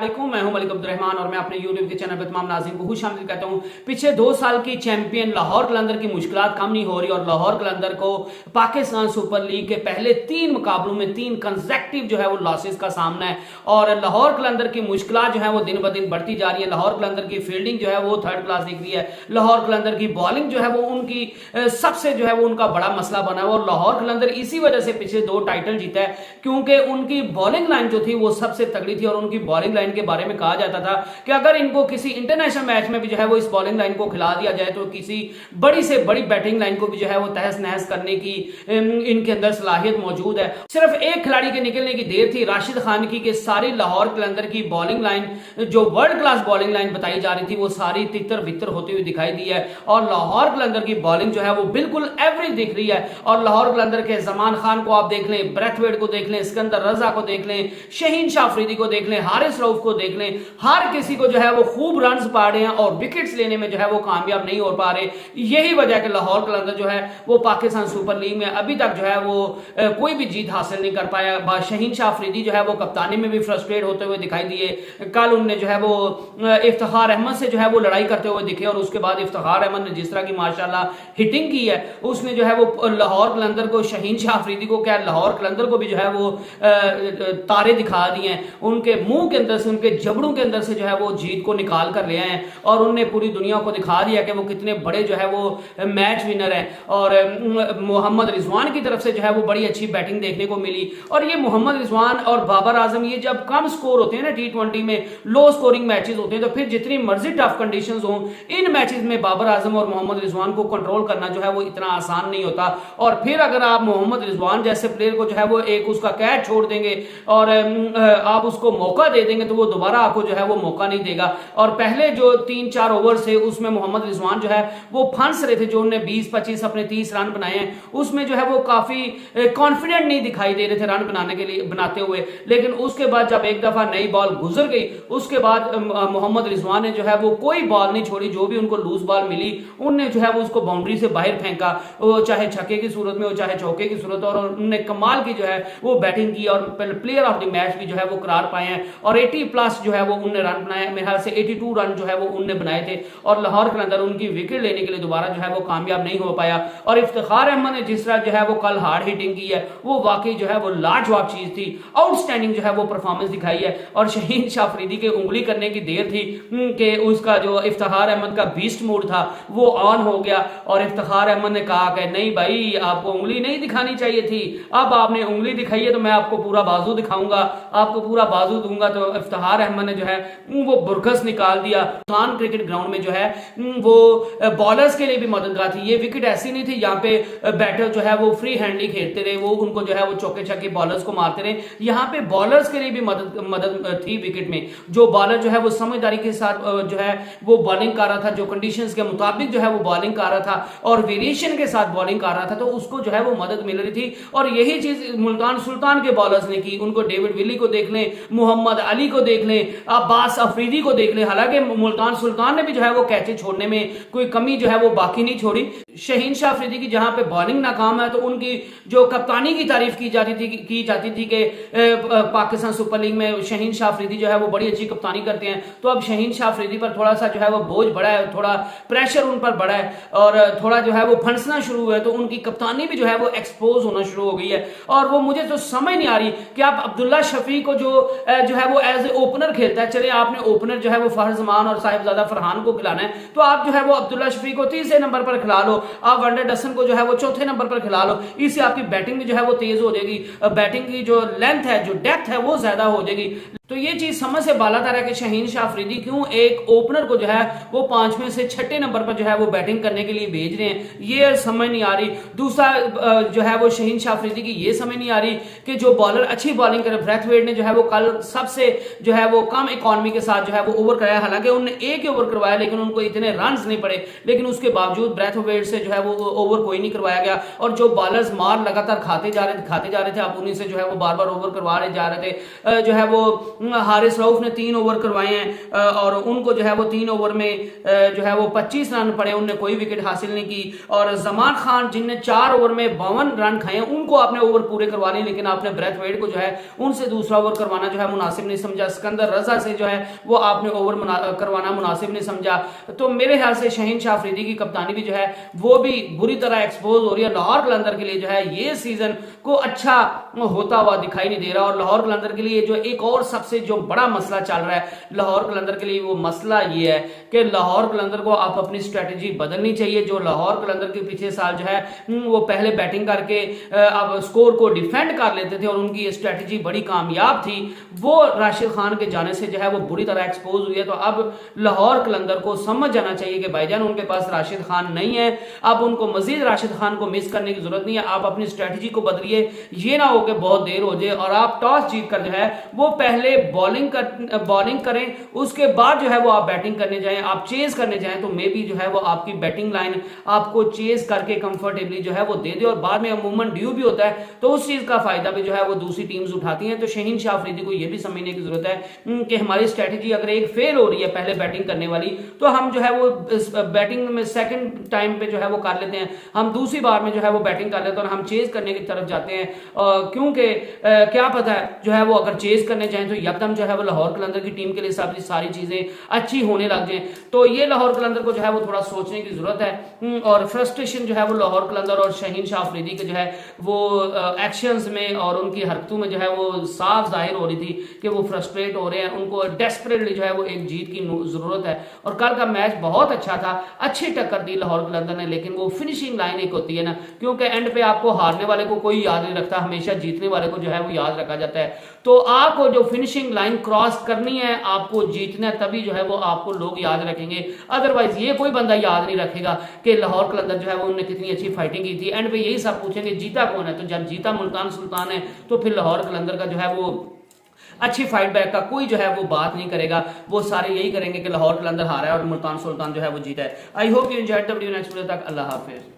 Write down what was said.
मैं हूं मलिक अब्दुर्रहमान और मैं अपने यूट्यूब के चैनल पर तमाम नाज़रीन को खुश आमदीद कहता हूं। पिछले 2 साल की चैंपियन लाहौर कलंदर की मुश्किलात कम नहीं हो रही और लाहौर कलंदर को पाकिस्तान सुपर लीग के पहले 3 मुकाबलों में 3 कंसेक्टिव जो है वो लॉसेस का सामना है और लाहौर कलंदर की मुश्किलात जो है वो दिन ब दिन बढ़ती जा रही है। लाहौर कलंदर की फील्डिंग जो है वो थर्ड क्लास दिख रही है। लाहौर कलंदर की बॉलिंग जो है वो उनकी सबसे जो है वो उनका बड़ा मसला बना है और लाहौर कलंदर इसी वजह से पिछले 2 टाइटल जीता है क्योंकि उनकी बॉलिंग लाइन जो थी वो सबसे तगड़ी थी और उनकी बॉलिंग लाइन के बारे में कहा जाता था कि अगर इनको किसी इंटरनेशनल मैच में भी जो है वो इस बॉलिंग लाइन को खिला दिया जाए तो किसी बड़ी से बड़ी बैटिंग लाइन को भी जो है वो तहस नहस करने की इनके अंदर सलाहियत मौजूद है। सिर्फ एक खिलाड़ी के निकलने की देर थी, राशिद खान की कि सारी लाहौर कलंदर की बॉलिंग लाइन जो वर्ल्ड क्लास बॉलिंग लाइन बताई जा रही थी वो सारी तितर बितर होती हुई दिखाई दी है और लाहौर कलंदर की बॉलिंग जो है वो बिल्कुल एवरेज दिख रही है। और लाहौर कलंदर के जमान खान को आप देख लें, ब्रैथवेट को देख लें, सिकंदर रजा को देख लें, शहीन शाह अफरीदी को देख लें, हारिस रऊफ को देख लें, हर किसी को जो है वो खूब रन्स पा रहे हैं और विकेट्स लेने में जो है वो कामयाब नहीं हो पा रहे। यही वजह है कि लाहौर कलंदर जो है वो पाकिस्तान सुपर लीग में अभी तक जो है वो कोई भी जीत हासिल नहीं कर पाया। शहीन शाह अफरीदी जो है वो कप्तानी में भी फ्रस्ट्रेट होते हुए दिखाई दिए। कल उनने जो है वो इफ्तिखार अहमद से जो है वो लड़ाई करते हुए दिखे और उसके बाद इफ्तिखार अहमद ने जिस तरह की माशाल्लाह हिटिंग की है उसने जो है वो लाहौर कलंदर को, शहीन शाह अफरीदी को क्या लाहौर कलंदर को भी जो है वो तारे दिखा दिए हैं। उनके मुंह के अंदर से, उनके जबड़ों के अंदर से जो है वो जीत को निकाल कर ले आए हैं और उनने पूरी दुनिया को दिखा दिया कि वो कितने बड़े जो है वो मैच विनर हैं। और मोहम्मद रिजवान की तरफ से जो है वो बड़ी अच्छी बैटिंग देखने को मिली और ये मोहम्मद रिजवान और बाबर आजम ये जब कम स्कोर होते हैं ना T20 में, लो स्कोरिंग मैचेस होते हैं तो फिर जितनी मर्जी टफ कंडीशंस हों इन मैचेस में बाबर आजम और मोहम्मद रिजवान को कंट्रोल करना जो है वो इतना आसान नहीं होता। और फिर अगर आप मोहम्मद रिजवान जैसे प्लेयर को जो है वो एक उसका कैच छोड़ देंगे और आप उसको मौका दे देंगे तो वो दोबारा आपको जो है वो मौका नहीं देगा। और पहले जो 3-4 ओवर से उसमें मोहम्मद रिजवान जो है वो फंस रहे थे, जो उन्होंने 20-25 अपने 30 रन बनाए हैं उसमें जो है वो काफी कॉन्फिडेंट नहीं दिखाई दे रहे थे रन बनाने के लिए बनाते हुए। लेकिन उसके बाद जब एक दफा नई बॉल गुजर गई उसके बाद मोहम्मद रिजवान ने जो है वो कोई बॉल नहीं छोड़ी, जो भी उनको लूज बॉल मिली उनने जो है वो उसको बाउंड्री से बाहर फेंका, वो चाहे छक्के की सूरत में हो चाहे चौके की सूरत और उन्होंने कमाल की जो है वो बैटिंग की और प्लेयर ऑफ द मैच भी जो है वो करार पाए हैं और 80+ जो है वो उनने रन बनाए। मेरे ख्याल से 82 रन जो है वो उनने बनाए थे और लाहौर के अंदर उनकी विकेट लेने के लिए दोबारा जो है वो कामयाब नहीं हो पाया। और इफ्तिखार अहमद ने जिस तरह जो है वो कल हार्ड हिटिंग की है वो वाकई जो है वो लाजवाब चीज थी, आउटस्टैंडिंग जो है वो परफॉर्मेंस दिखाई है। और शहीन शाह अफरीदी के उंगली करने की देर थी कि उसका जो इफ्तिखार अहमद का बीस्ट मूड था वो ऑन हो गया और इफ्तिखार अहमद ने कहा कि नहीं भाई आपको उंगली नहीं दिखानी चाहिए थी, अब आपने उंगली दिखाई है तो मैं आपको पूरा बाजू दिखाऊंगा, आपको पूरा बाजू दूंगा। तो इफ्तिखार अहमद ने जो है वो बुरकस निकाल दिया। खान क्रिकेट ग्राउंड में जो है वो बॉलर्स के लिए भी मददगार थी। ये विकेट ऐसी नहीं थी यहाँ पे बैटर जो है वो फ्री हैंडली खेलते रहे, वो उनको जो है वो चौके छक्के बॉलर्स को मारते रहे। यहाँ पे बॉलर्स के लिए भी मदद थी विकेट में। जो बॉलर जो है वो समझदारी के साथ जो है वो बॉलिंग कर रहा था, जो कंडीशंस के मुताबिक जो है वो बॉलिंग कर रहा था और वेरिएशन के साथ बॉलिंग कर रहा था तो उसको जो है वो मदद मिल रही थी। और यही चीज मुल्तान सुल्तान के बॉलर्स ने की। उनको डेविड विली को देख लें, मोहम्मद अली को देख लें, अब्बास अफरीदी को देख लें। हालांकि मुल्तान सुल्तान ने भी जो है वो कैचे छोड़ने में कोई कमी जो है वो बाकी नहीं छोड़ी। शहीन शाह अफरीदी की जहां पे बॉलिंग नाकाम है तो उनकी जो कप्तानी की तारीफ की जाती थी कि पाकिस्तान सुपर लीग में शहीन शाह अफरीदी जो है वो बड़ी अच्छी कप्तानी करते हैं। तो अब शहीन शाह अफरीदी पर थोड़ा सा जो है वो बोझ बढ़ा है, थोड़ा प्रेशर उन पर बढ़ा है और थोड़ा जो है वो फंसना शुरू हुआ है तो उनकी कप्तानी भी जो है वो एक्सपोज होना शुरू हो गई है। और वो मुझे तो समझ नहीं आ रही कि आप अब्दुल्ला शफी को जो है वो एज ए ओपनर खेलता है, चले आपने ओपनर जो है वो फहर जमान और साहिबजादा फरहान को खिलाना है तो आप जो है वो अब्दुल्ला शफी को 30 नंबर पर खिला लो, आप वनडे डसन को जो है वो 4थे नंबर पर खिला लो। इससे आपकी बैटिंग भी जो है वो तेज हो जाएगी, बैटिंग की जो लेंथ है, जो डेप्थ है वो ज्यादा हो जाएगी। तो ये चीज समझ से बाला था कि शहीन शाह अफरीदी क्यों एक ओपनर को जो है वो 5वें से 6ठे नंबर पर जो है वो बैटिंग करने के लिए भेज रहे हैं, ये समझ नहीं आ रही। दूसरा जो है वो शहीन शाह अफरीदी की ये समझ नहीं आ रही कि जो बॉलर अच्छी बॉलिंग करे, ब्रैथवेट ने जो है वो कल सबसे जो है वो कम इकोनॉमी के साथ जो है वो ओवर कराया। हालांकि उन्होंने एक ही ओवर करवाया लेकिन उनको इतने रन नहीं पड़े, लेकिन उसके बावजूद ब्रैथवेट से जो है वो ओवर कोई नहीं करवाया गया। और जो बॉलर्स मार लगातार खाते जा रहे थे आप उन्हीं से जो है वो बार बार ओवर करवा रहे जा रहे थे। जो है वो हारिस रऊफ ने 3 ओवर करवाए हैं और उनको जो है वो 3 ओवर में जो है वो 25 रन पड़े, उनने कोई विकेट हासिल नहीं की। और जमान खान जिनने 4 ओवर में 52 रन खाए उनको आपने ओवर पूरे करवा लिए, लेकिन आपने ब्रैथवेट को जो है उनसे दूसरा ओवर करवाना जो है मुनासिब नहीं समझा। सिकंदर रजा से जो है वो आपने ओवर करवाना मुनासिब नहीं समझा। तो मेरे ख्याल से शहीन शाह अफरीदी की कप्तानी भी जो है वो भी बुरी तरह एक्सपोज हो रही है। लाहौर कलंदर के लिए जो है ये सीजन को अच्छा होता हुआ दिखाई नहीं दे रहा। और लाहौर कलंदर के लिए जो एक और सबसे जो बड़ा मसला चल रहा है लाहौर कलंदर के लिए, वो मसला ये है कि लाहौर कलंदर को आप अपनी स्ट्रेटजी बदलनी चाहिए। जो लाहौर कलंदर के पिछले साल जो है वो पहले बैटिंग करके अब स्कोर को डिफेंड कर लेते थे और उनकी ये स्ट्रेटजी बड़ी कामयाब थी, वो राशिद खान के जाने से जो है वो बुरी तरह एक्सपोज हुई है। तो अब लाहौर कलंदर को समझ जाना चाहिए कि भाईजान उनके पास राशिद खान नहीं है, अब उनको मजीद राशिद खान को मिस करने की जरूरत नहीं है। आप अपनी स्ट्रेटजी को बदलिए, ये ना हो कि बहुत देर हो जाए और आप टॉस जीत कर जो है वो पहले बॉलिंग करें, उसके बाद जो है वो आप बैटिंग करने जाएं, आप चेज करने जाएं, तो मे बी जो है वो आपकी बैटिंग लाइन आपको चेज करके कंफर्टेबली जो है वो दे दे और बाद में अमूमन ड्यू भी होता है तो उस चीज का फायदा भी जो है वो दूसरी टीम्स उठाती हैं। तो शहीन शाह अफरीदी को यह भी समझने की जरूरत है कि हमारी स्ट्रेटजी अगर एक फेल हो रही है पहले बैटिंग करने वाली, तो हम जो है वो बैटिंग में सेकंड टाइम पे जो है वो कर लेते हैं, हम दूसरी बार में जो है वो बैटिंग कर लेते हैं और हम चेज करने की तरफ जाते हैं। क्योंकि क्या पता है जो है वो अगर चेज करने जाएं तो यकदम जो है वो लाहौर कलंदर की टीम के लिए सारी चीजें अच्छी होने लग जाए। तो ये लाहौर कलंदर को जो है वो थोड़ा सोचने की जरूरत है और फ्रस्ट्रेशन जो है वो लाहौर कलंदर और शहीन शाह अफरीदी के जो है वो एक्शंस में और उनकी हरकतों में जो है वो साफ जाहिर हो रही थी कि वो फ्रस्ट्रेट हो रहे हैं, उनको डेस्परेटली जो है वो एक जीत की जरूरत है। और कल का मैच बहुत अच्छा था, अच्छी टक्कर दी लाहौर कलंदर ने, लेकिन वो फिनिशिंग लाइन एक होती है ना, क्योंकि एंड पे आपको हारने वाले को कोई याद नहीं रखता, हमेशा जीतने वाले को जो है वो याद रखा जाता है। तो आपको जो फिनिशिंग लाइन क्रॉस करनी है, आपको जीतना है, तभी जो है वो आपको लोग याद रखेंगे। अदरवाइज ये कोई बंदा याद नहीं रखेगा कि लाहौर कलंदर जो है वो उन्होंने कितनी अच्छी फाइटिंग की थी। एंड पे यही सब पूछेंगे जीता कौन है, तो जब जीता मुल्तान सुल्तान है तो फिर लाहौर कलंदर का जो है वो अच्छी फाइट बैक का कोई जो है वो बात नहीं करेगा, वो सारे यही करेंगे कि लाहौर कलंदर हारा है और मुल्तान सुल्तान जो है वो जीता है। I hope you enjoyed the video. Next video तक अल्लाह हाफिज।